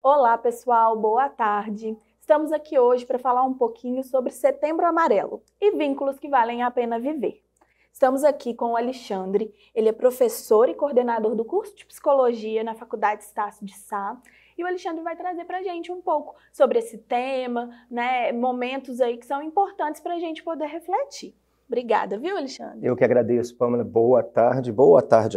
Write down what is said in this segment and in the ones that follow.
Olá, pessoal, boa tarde. Estamos aqui hoje para falar um pouquinho sobre Setembro Amarelo e vínculos que valem a pena viver. Estamos aqui com o Alexandre, ele é professor e coordenador do curso de Psicologia na Faculdade Estácio de Sá, e o Alexandre vai trazer para a gente um pouco sobre esse tema, né, momentos aí que são importantes para a gente poder refletir. Obrigada, viu, Alexandre? Eu que agradeço, Pamela. Boa tarde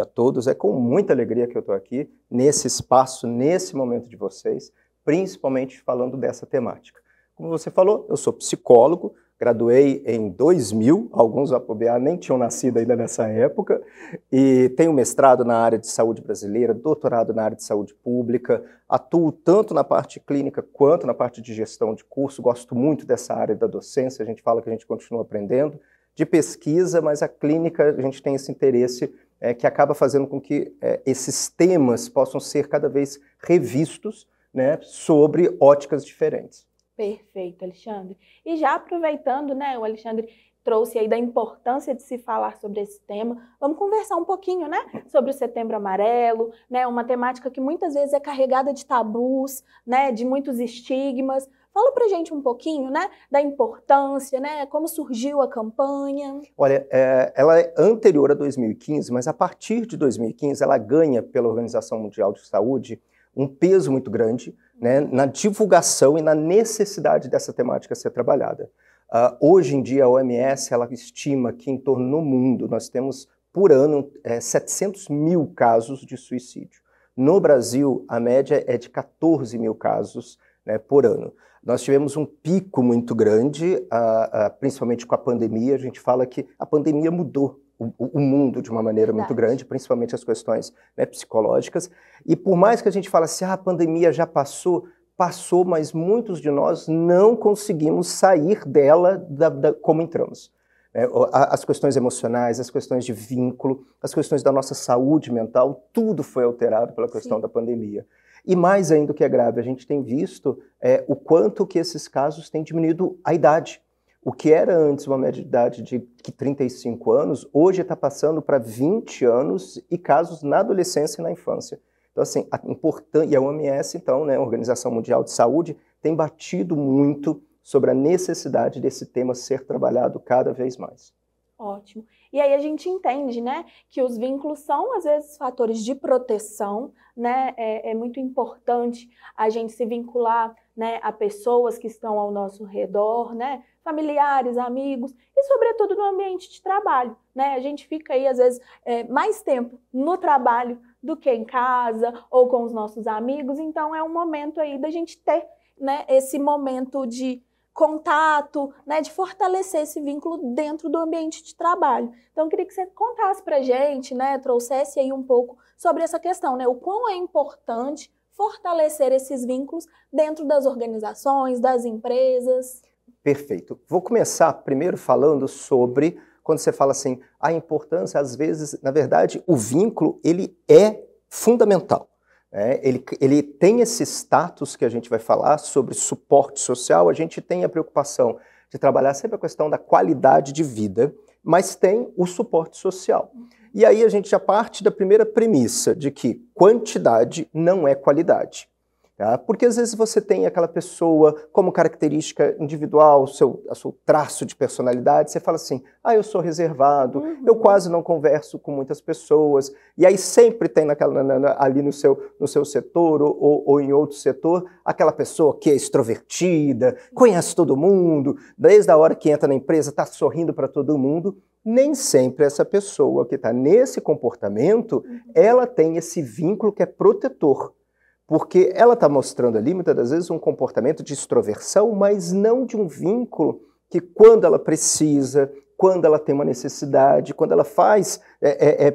a todos. É com muita alegria que eu estou aqui, nesse espaço, nesse momento de vocês, principalmente falando dessa temática. Como você falou, eu sou psicólogo, graduei em 2000, alguns a bobear nem tinham nascido ainda nessa época, e tenho mestrado na área de saúde brasileira, doutorado na área de saúde pública, atuo tanto na parte clínica quanto na parte de gestão de curso, gosto muito dessa área da docência, a gente fala que a gente continua aprendendo, de pesquisa, mas a clínica, a gente tem esse interesse que acaba fazendo com que esses temas possam ser cada vez revistos, né, sobre óticas diferentes. Perfeito, Alexandre. E já aproveitando, né, o Alexandre trouxe aí da importância de se falar sobre esse tema, vamos conversar um pouquinho, né, sobre o Setembro Amarelo, né, uma temática que muitas vezes é carregada de tabus, né, de muitos estigmas. Fala pra gente um pouquinho, né, da importância, né, como surgiu a campanha. Olha, ela é anterior a 2015, mas a partir de 2015 ela ganha pela Organização Mundial de Saúde um peso muito grande, né, na divulgação e na necessidade dessa temática ser trabalhada. Hoje em dia a OMS ela estima que em torno no mundo nós temos por ano 700 mil casos de suicídio. No Brasil a média é de 14 mil casos, né, por ano. Nós tivemos um pico muito grande, principalmente com a pandemia. A gente fala que a pandemia mudou o mundo de uma maneira muito grande, principalmente as questões, né, psicológicas. E por mais que a gente fale assim, a pandemia já passou, mas muitos de nós não conseguimos sair dela como entramos. As questões emocionais, as questões de vínculo, as questões da nossa saúde mental, tudo foi alterado pela questão da pandemia. E mais ainda o que é grave, a gente tem visto o quanto que esses casos têm diminuído a idade. O que era antes uma média de idade de 35 anos, hoje está passando para 20 anos e casos na adolescência e na infância. Então, assim, e a OMS, então, né, a Organização Mundial de Saúde, tem batido muito sobre a necessidade desse tema ser trabalhado cada vez mais. Ótimo. E aí a gente entende, né, que os vínculos são, às vezes, fatores de proteção, né, é muito importante a gente se vincular, né, a pessoas que estão ao nosso redor, né, familiares, amigos e, sobretudo, no ambiente de trabalho, né, a gente fica aí, às vezes, mais tempo no trabalho do que em casa ou com os nossos amigos, então é um momento aí da gente ter, né, esse momento de contato, né, de fortalecer esse vínculo dentro do ambiente de trabalho. Então, eu queria que você contasse pra gente, né, trouxesse aí um pouco sobre essa questão, né, o quão é importante fortalecer esses vínculos dentro das organizações, das empresas. Perfeito. Vou começar primeiro falando sobre, quando você fala assim, a importância, às vezes, na verdade, o vínculo, ele é fundamental. Ele tem esse status que a gente vai falar sobre suporte social, a gente tem a preocupação de trabalhar sempre a questão da qualidade de vida, mas tem o suporte social. E aí a gente já parte da primeira premissa de que quantidade não é qualidade. Tá? Porque às vezes você tem aquela pessoa como característica individual, o seu traço de personalidade, você fala assim, eu sou reservado, eu quase não converso com muitas pessoas, e aí sempre tem ali no seu setor ou em outro setor, aquela pessoa que é extrovertida, conhece todo mundo, desde a hora que entra na empresa está sorrindo para todo mundo. Nem sempre essa pessoa que está nesse comportamento, ela tem esse vínculo que é protetor. Porque ela está mostrando ali, muitas das vezes, um comportamento de extroversão, mas não de um vínculo que quando ela precisa, quando ela tem uma necessidade, quando ela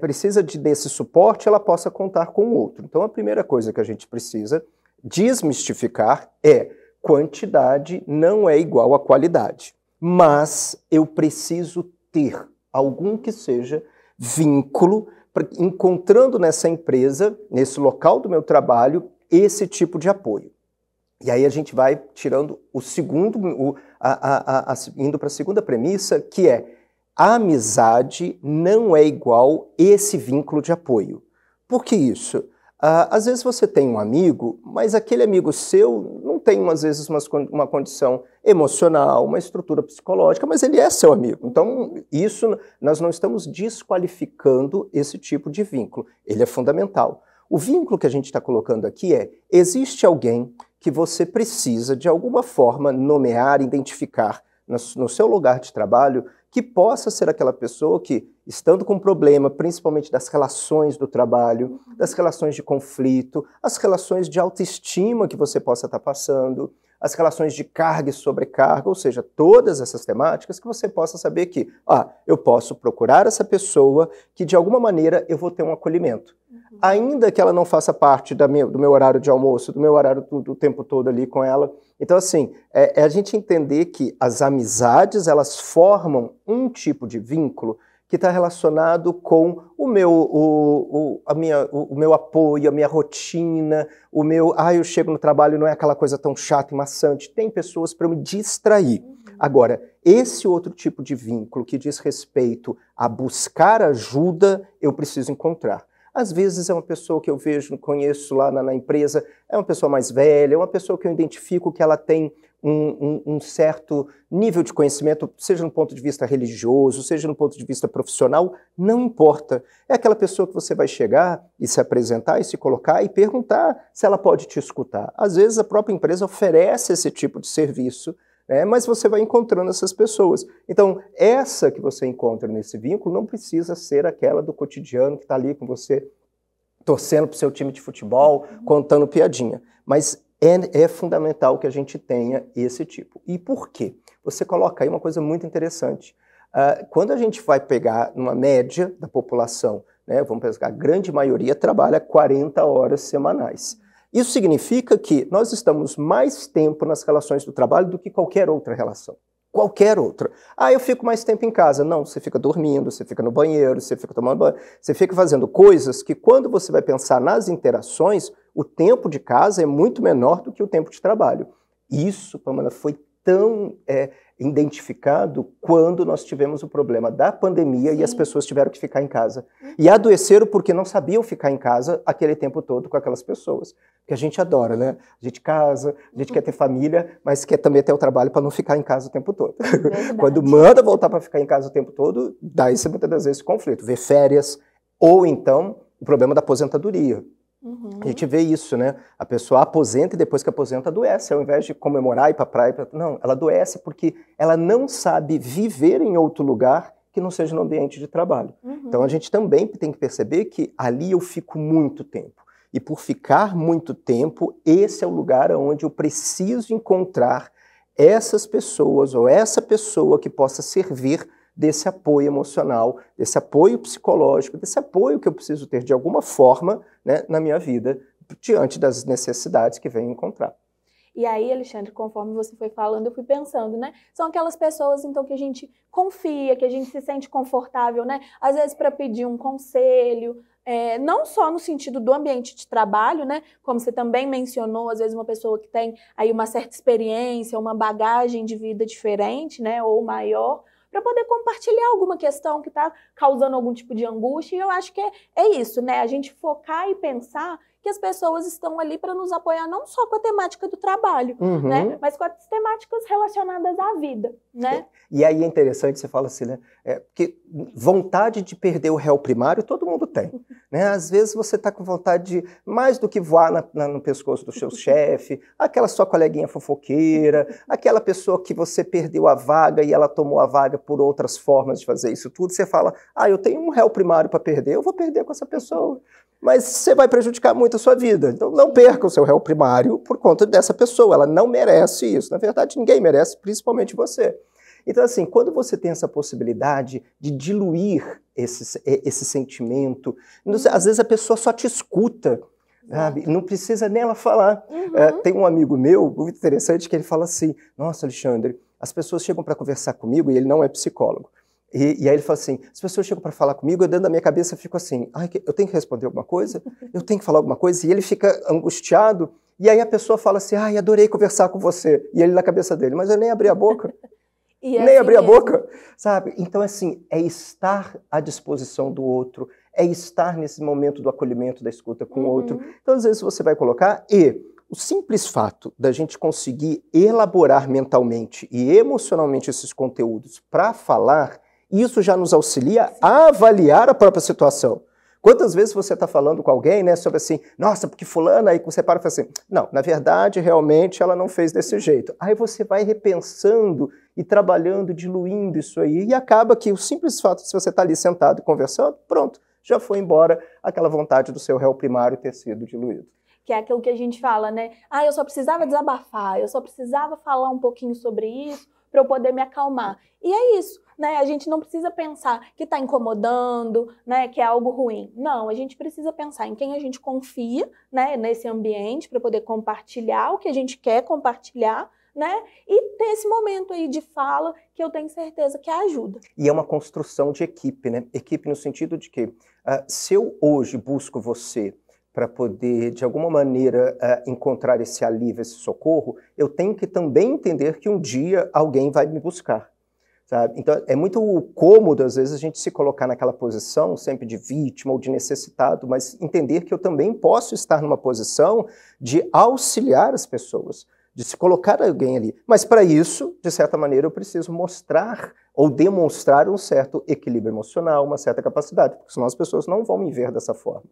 precisa desse suporte, ela possa contar com o outro. Então, a primeira coisa que a gente precisa desmistificar é quantidade não é igual a qualidade. Mas eu preciso ter algum que seja vínculo, encontrando nessa empresa, nesse local do meu trabalho, esse tipo de apoio. E aí a gente vai tirando o segundo, indo para a segunda premissa, que é a amizade não é igual esse vínculo de apoio. Por que isso? Às vezes você tem um amigo, mas aquele amigo seu não tem, às vezes, uma condição emocional, uma estrutura psicológica, mas ele é seu amigo. Então, isso, nós não estamos desqualificando esse tipo de vínculo. Ele é fundamental. O vínculo que a gente está colocando aqui existe alguém que você precisa, de alguma forma, nomear, identificar no seu lugar de trabalho, que possa ser aquela pessoa que, estando com problema, principalmente das relações do trabalho, das relações de conflito, as relações de autoestima que você possa estar passando, as relações de carga e sobrecarga, ou seja, todas essas temáticas que você possa saber que, eu posso procurar essa pessoa que, de alguma maneira, eu vou ter um acolhimento. Ainda que ela não faça parte do meu horário de almoço, do meu horário do tempo todo ali com ela. Então, assim, é a gente entender que as amizades, elas formam um tipo de vínculo que está relacionado com o meu apoio, a minha rotina, eu chego no trabalho, não é aquela coisa tão chata e maçante. Tem pessoas para me distrair. Agora, esse outro tipo de vínculo que diz respeito a buscar ajuda, eu preciso encontrar. Às vezes é uma pessoa que eu conheço lá na empresa, é uma pessoa mais velha, é uma pessoa que eu identifico que ela tem um certo nível de conhecimento, seja no ponto de vista religioso, seja no ponto de vista profissional, não importa. É aquela pessoa que você vai chegar e se apresentar e se colocar e perguntar se ela pode te escutar. Às vezes a própria empresa oferece esse tipo de serviço, mas você vai encontrando essas pessoas. Então, essa que você encontra nesse vínculo não precisa ser aquela do cotidiano que está ali com você, torcendo para o seu time de futebol, contando piadinha. Mas é fundamental que a gente tenha esse tipo. E por quê? Você coloca aí uma coisa muito interessante. Quando a gente vai pegar uma média da população, vamos pensar, a grande maioria trabalha 40 horas semanais. Isso significa que nós estamos mais tempo nas relações do trabalho do que qualquer outra relação. Qualquer outra. Eu fico mais tempo em casa. Não, você fica dormindo, você fica no banheiro, você fica tomando banho, você fica fazendo coisas que quando você vai pensar nas interações, o tempo de casa é muito menor do que o tempo de trabalho. Isso, Pamela, foi tão identificado quando nós tivemos o problema da pandemia. Sim. E as pessoas tiveram que ficar em casa. E adoeceram porque não sabiam ficar em casa aquele tempo todo com aquelas pessoas. Que a gente adora, né? A gente casa, a gente quer ter família, mas quer também ter o trabalho para não ficar em casa o tempo todo. Quando manda voltar para ficar em casa o tempo todo, dá esse, muitas das vezes, conflito. Vê férias, ou então o problema da aposentadoria. A gente vê isso, né? A pessoa aposenta e depois que aposenta adoece, ao invés de comemorar e ir para a praia. Não, ela adoece porque ela não sabe viver em outro lugar que não seja no ambiente de trabalho. Então a gente também tem que perceber que ali eu fico muito tempo. E por ficar muito tempo, esse é o lugar onde eu preciso encontrar essas pessoas ou essa pessoa que possa servir desse apoio emocional, desse apoio psicológico, desse apoio que eu preciso ter de alguma forma, na minha vida, diante das necessidades que venho encontrar. E aí, Alexandre, conforme você foi falando, eu fui pensando, São aquelas pessoas, então, que a gente confia, que a gente se sente confortável, Às vezes para pedir um conselho, não só no sentido do ambiente de trabalho, Como você também mencionou, às vezes uma pessoa que tem aí uma certa experiência, uma bagagem de vida diferente, ou maior, para poder compartilhar alguma questão que está causando algum tipo de angústia. E eu acho que é isso, A gente focar e pensar que as pessoas estão ali para nos apoiar não só com a temática do trabalho, mas com as temáticas relacionadas à vida, E aí é interessante, você fala assim, porque vontade de perder o réu primário todo mundo tem, Às vezes você está com vontade de, mais do que voar no pescoço do seu chefe, aquela sua coleguinha fofoqueira, aquela pessoa que você perdeu a vaga e ela tomou a vaga por outras formas de fazer isso tudo, você fala, eu tenho um réu primário para perder, eu vou perder com essa pessoa. Mas você vai prejudicar muito a sua vida. Então não perca o seu réu primário por conta dessa pessoa. Ela não merece isso. Na verdade, ninguém merece, principalmente você. Então, assim, quando você tem essa possibilidade de diluir esse sentimento, às vezes a pessoa só te escuta, sabe? Não precisa nem ela falar. Tem um amigo meu, muito interessante, que ele fala assim, nossa, Alexandre, as pessoas chegam para conversar comigo e ele não é psicólogo. E aí ele fala assim, as pessoas chegam para falar comigo, eu dentro da minha cabeça fico assim, eu tenho que responder alguma coisa? Eu tenho que falar alguma coisa? E ele fica angustiado, e aí a pessoa fala assim, adorei conversar com você. E ele na cabeça dele, mas eu nem abri a boca. Nem abri a boca, sabe? Então, assim, é estar à disposição do outro, é estar nesse momento do acolhimento, da escuta com o outro. Então, às vezes, você vai colocar o simples fato da gente conseguir elaborar mentalmente e emocionalmente esses conteúdos para falar, isso já nos auxilia a avaliar a própria situação. Quantas vezes você está falando com alguém, né, sobre assim, nossa, porque fulana, aí você para e fala assim, não, na verdade, realmente ela não fez desse jeito. Aí você vai repensando e trabalhando, diluindo isso aí, e acaba que o simples fato de você estar ali sentado e conversando, pronto, já foi embora aquela vontade do seu réu primário ter sido diluído. Que é aquilo que a gente fala, né? Eu só precisava desabafar, eu só precisava falar um pouquinho sobre isso para eu poder me acalmar. E é isso, né? A gente não precisa pensar que está incomodando, né? Que é algo ruim. Não, a gente precisa pensar em quem a gente confia, né? Nesse ambiente para poder compartilhar o que a gente quer compartilhar, né? E ter esse momento aí de fala que eu tenho certeza que ajuda. E é uma construção de equipe, né? Equipe no sentido de que se eu hoje busco você para poder, de alguma maneira, encontrar esse alívio, esse socorro, eu tenho que também entender que um dia alguém vai me buscar, sabe? Então, é muito cômodo, às vezes, a gente se colocar naquela posição, sempre de vítima ou de necessitado, mas entender que eu também posso estar numa posição de auxiliar as pessoas, de se colocar alguém ali. Mas, para isso, de certa maneira, eu preciso mostrar ou demonstrar um certo equilíbrio emocional, uma certa capacidade, porque senão as pessoas não vão me ver dessa forma.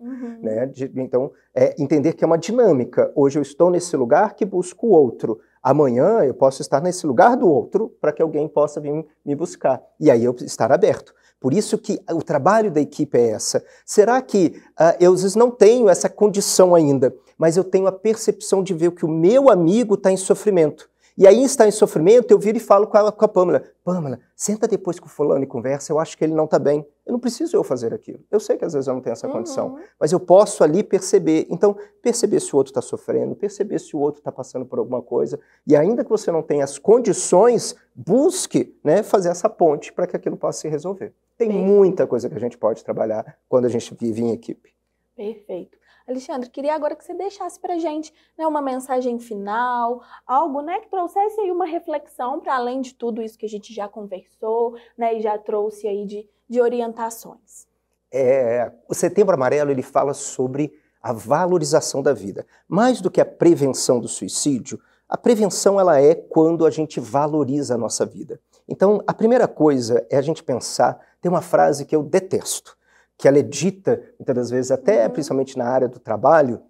Né? Então, entender que é uma dinâmica. Hoje eu estou nesse lugar que busco o outro. Amanhã eu posso estar nesse lugar do outro para que alguém possa vir me buscar. E aí eu estar aberto. Por isso que o trabalho da equipe é essa. Será que eu às vezes não tenho essa condição ainda, mas eu tenho a percepção de ver que o meu amigo está em sofrimento. E aí está em sofrimento, eu viro e falo com a Pâmela. Pâmela, senta depois com o fulano e conversa, eu acho que ele não está bem. Eu não preciso eu fazer aquilo. Eu sei que às vezes eu não tenho essa condição, mas eu posso ali perceber. Então, perceber se o outro está sofrendo, perceber se o outro está passando por alguma coisa. E ainda que você não tenha as condições, busque, né, fazer essa ponte para que aquilo possa se resolver. Tem muita coisa que a gente pode trabalhar quando a gente vive em equipe. Perfeito. Alexandre, queria agora que você deixasse para a gente, né, uma mensagem final, algo, né, que trouxesse aí uma reflexão para além de tudo isso que a gente já conversou, né, e já trouxe aí de orientações. O Setembro Amarelo, ele fala sobre a valorização da vida. Mais do que a prevenção do suicídio, a prevenção ela é quando a gente valoriza a nossa vida. Então, a primeira coisa é a gente pensar, tem uma frase que eu detesto, que ela é dita, muitas das vezes, até principalmente na área do trabalho,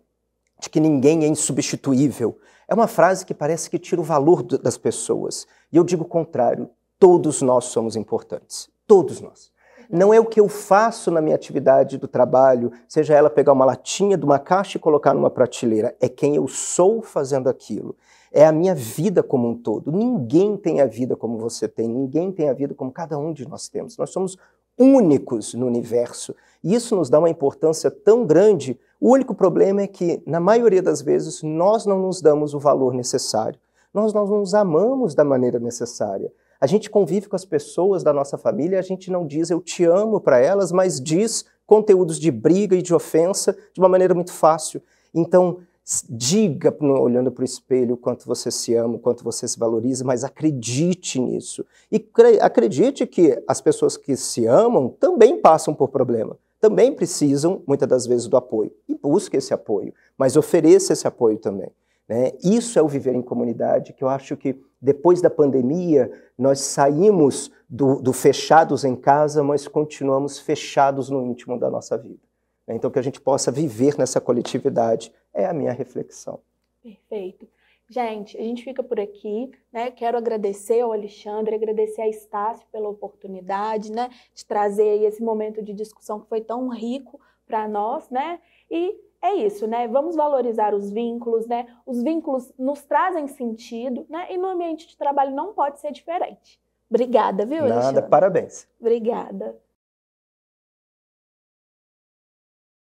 de que ninguém é insubstituível. É uma frase que parece que tira o valor das pessoas. E eu digo o contrário, todos nós somos importantes. Todos nós. Não é o que eu faço na minha atividade do trabalho, seja ela pegar uma latinha de uma caixa e colocar numa prateleira, é quem eu sou fazendo aquilo. É a minha vida como um todo. Ninguém tem a vida como você tem, ninguém tem a vida como cada um de nós temos. Nós somos únicos no universo. E isso nos dá uma importância tão grande. O único problema é que, na maioria das vezes, nós não nos damos o valor necessário. Nós não nos amamos da maneira necessária. A gente convive com as pessoas da nossa família, a gente não diz eu te amo para elas, mas diz conteúdos de briga e de ofensa de uma maneira muito fácil. Então, diga, olhando para o espelho, o quanto você se ama, o quanto você se valoriza, mas acredite nisso. E acredite que as pessoas que se amam também passam por problema, também precisam, muitas das vezes, do apoio. E busque esse apoio, mas ofereça esse apoio também. Né? Isso é o viver em comunidade, que eu acho que depois da pandemia nós saímos do fechados em casa, mas continuamos fechados no íntimo da nossa vida. Então, que a gente possa viver nessa coletividade é a minha reflexão. Perfeito. Gente, a gente fica por aqui, né? Quero agradecer ao Alexandre, agradecer a Estácio pela oportunidade, né, de trazer aí esse momento de discussão que foi tão rico para nós, né? E é isso, né? Vamos valorizar os vínculos, né? Os vínculos nos trazem sentido, né? E no ambiente de trabalho não pode ser diferente. Obrigada, viu, Alexandre? Nada, parabéns. Obrigada.